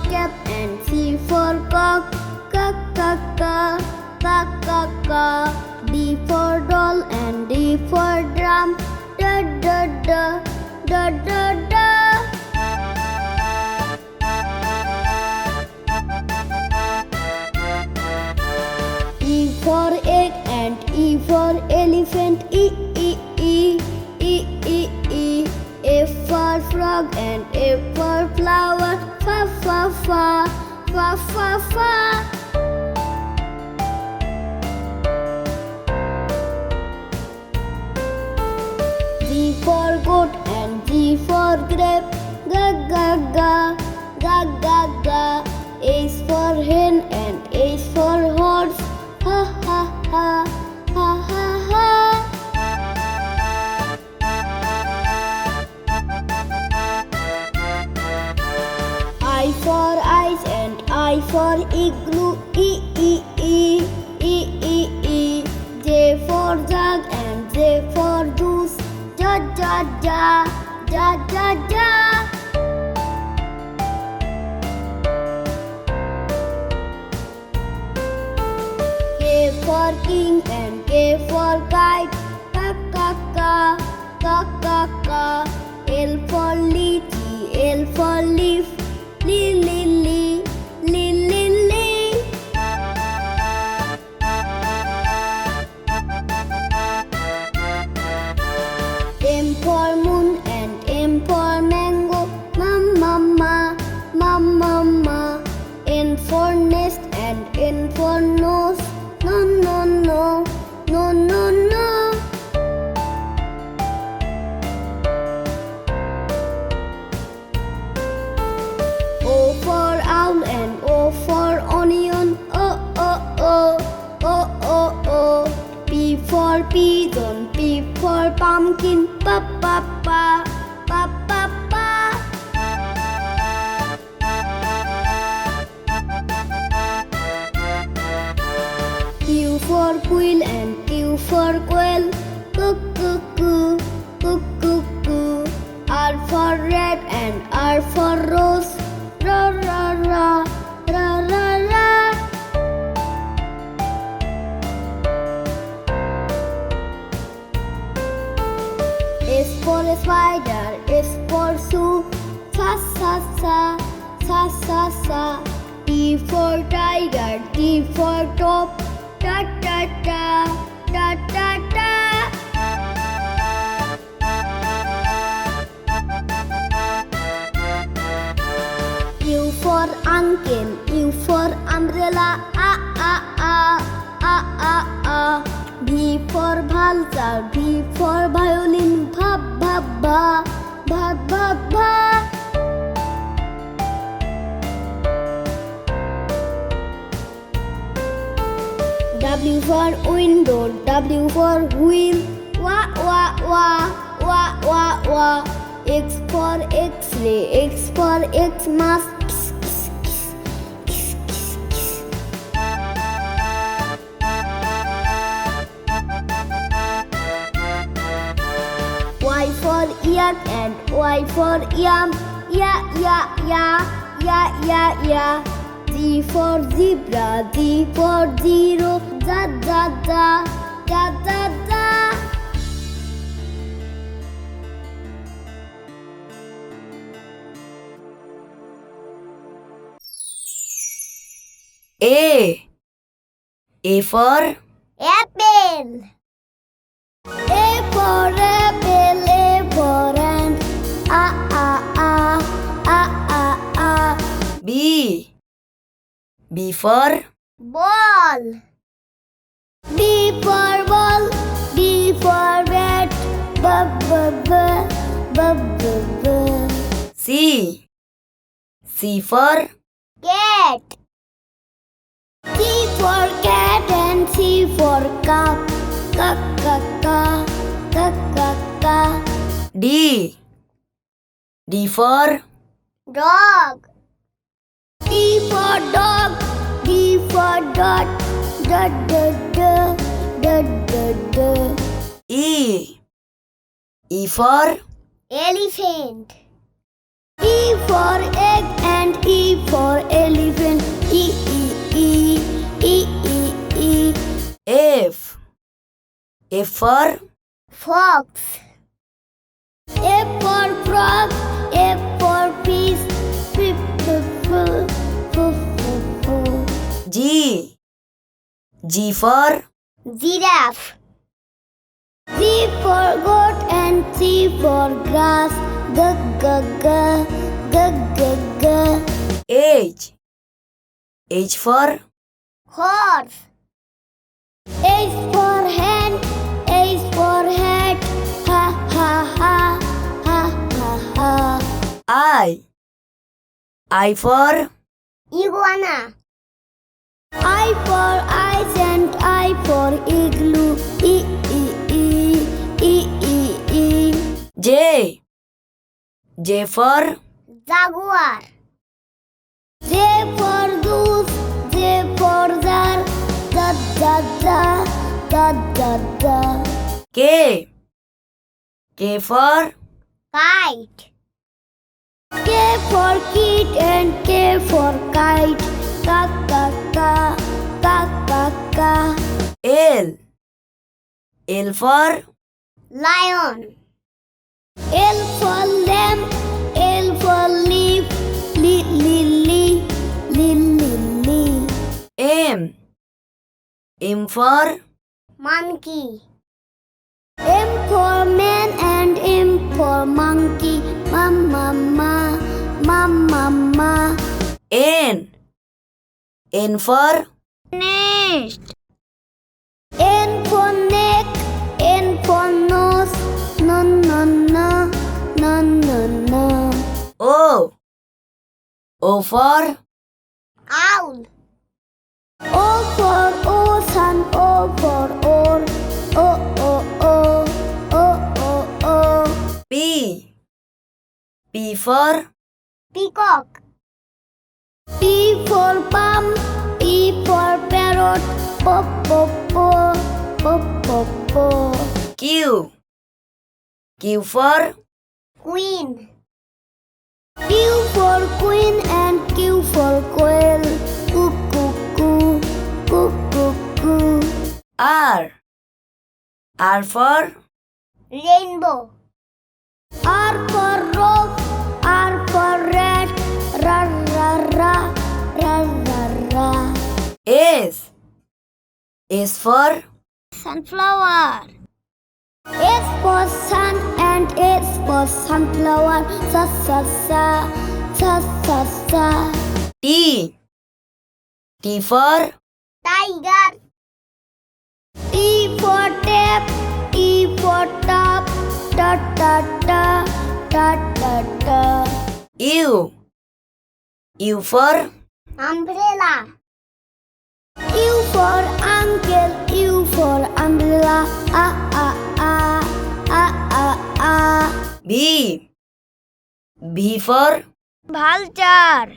cap, and C for cock. Ka. D for doll, and D for drum. Da. E for egg, and E for elephant. E. F for frog, and F for flower. Fa. G for goat, and G for grape. Ga. H for hen, and H for horse. Ha. I for ice, and I for igloo. E. J for jug, and J for juice. Ja. K for king, and K for kite. Ka. L for lychee, L for leaf. Li. M for moon, and M for mango. Ma. N for nest, and N for nose. No. O for owl, and O for onion. P for pigeon, P for pumpkin. Pa. Q for quill, and Q for quail. Cuckoo. R for red, and R for rose. Ra. S for spider, S for shoe. Sa. T for tiger, T for top. Ta. U for uncle, U for umbrella. A. V for vulture, V for violin. Ba. W for window, W for wheel. Wa. X for X-ray, X for Xmas. Y for yak, and Y for yam. Ya. Z for zebra, Z for zero. Ja. A for apple. A for apple, A for ant. A. B for Ball. B for ball, B for bat. B. C for Cat. C for cat, and C for cup. Ka. D for Dog. D for dog, D for dot. E for Elephant. E for egg and E for elephant. E, E, E, E, E, E. F. F for Fox. F for frog. F for fish. F, F, F, F, F. G. G for Giraffe. G for goat and C for grass. G, G, G, G, G, G. H. H for Horse. H for hen. H for hat. Ha, ha, ha, ha, ha, ha. I. I for Iguana. I for ice and I for igloo. E, E, E, E, E, E. J. J for Jaguar. J for goose. J for jar. Da, da, da, da, da, da. K. K for Kite. K for kit and K for kite. Ka, ka, ka, ka, ka, ka. L. L for Lion. L for lamb. L for leaf. Li, li, li, li, li, li. M. M for Monkey. M for man and M for monkey. Ma, ma, ma, ma, ma, ma. N. N for Nest. N for neck. N for nose. No, no, no, no, no, no. O. O for Owl. O for ocean. O for oar. O, O, O, O, O, O. P. P for Peacock. P for palm. P for parrot. Po, po, po, po, po, po. Q. Q for Queen. Q for queen and Q for quail. Coo, coo, coo, coo, coo, coo. R. R for Rainbow. R for rock. R for rat. Ra, ra, ra, ra, ra, ra. S. S for Sunflower. S for sun and S for sunflower. Sa, sa, sa, sa, sa, sa. T. T for Tiger. T for tap. T for top. Ta, ta, ta, ta, ta, ta. U. U for Umbrella. U for uncle. U for umbrella. A, a, a, a, a, a. B. B for Vulture.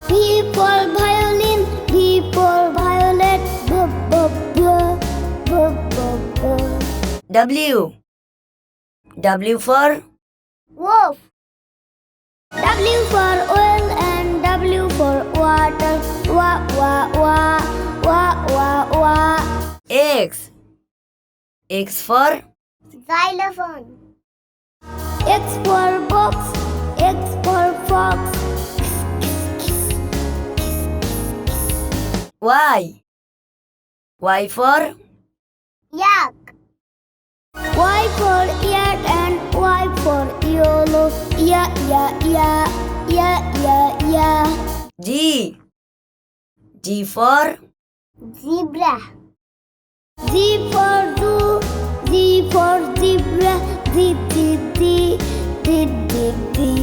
V for violin. V for violet. B, b, b, b, b, b. W. W for Wolf. W for oil and W for water. Wa, wa, wa, wa, wa, wa. X. X for Xylophone. X for box. X for fox. Y. Y for Yak. Y for yak and Y for yellow. Ya, ya, ya, ya, ya, ya. G. G for Zebra. Z for zoo. Z for zebra. Z, Z, Z, Z, Z, Z.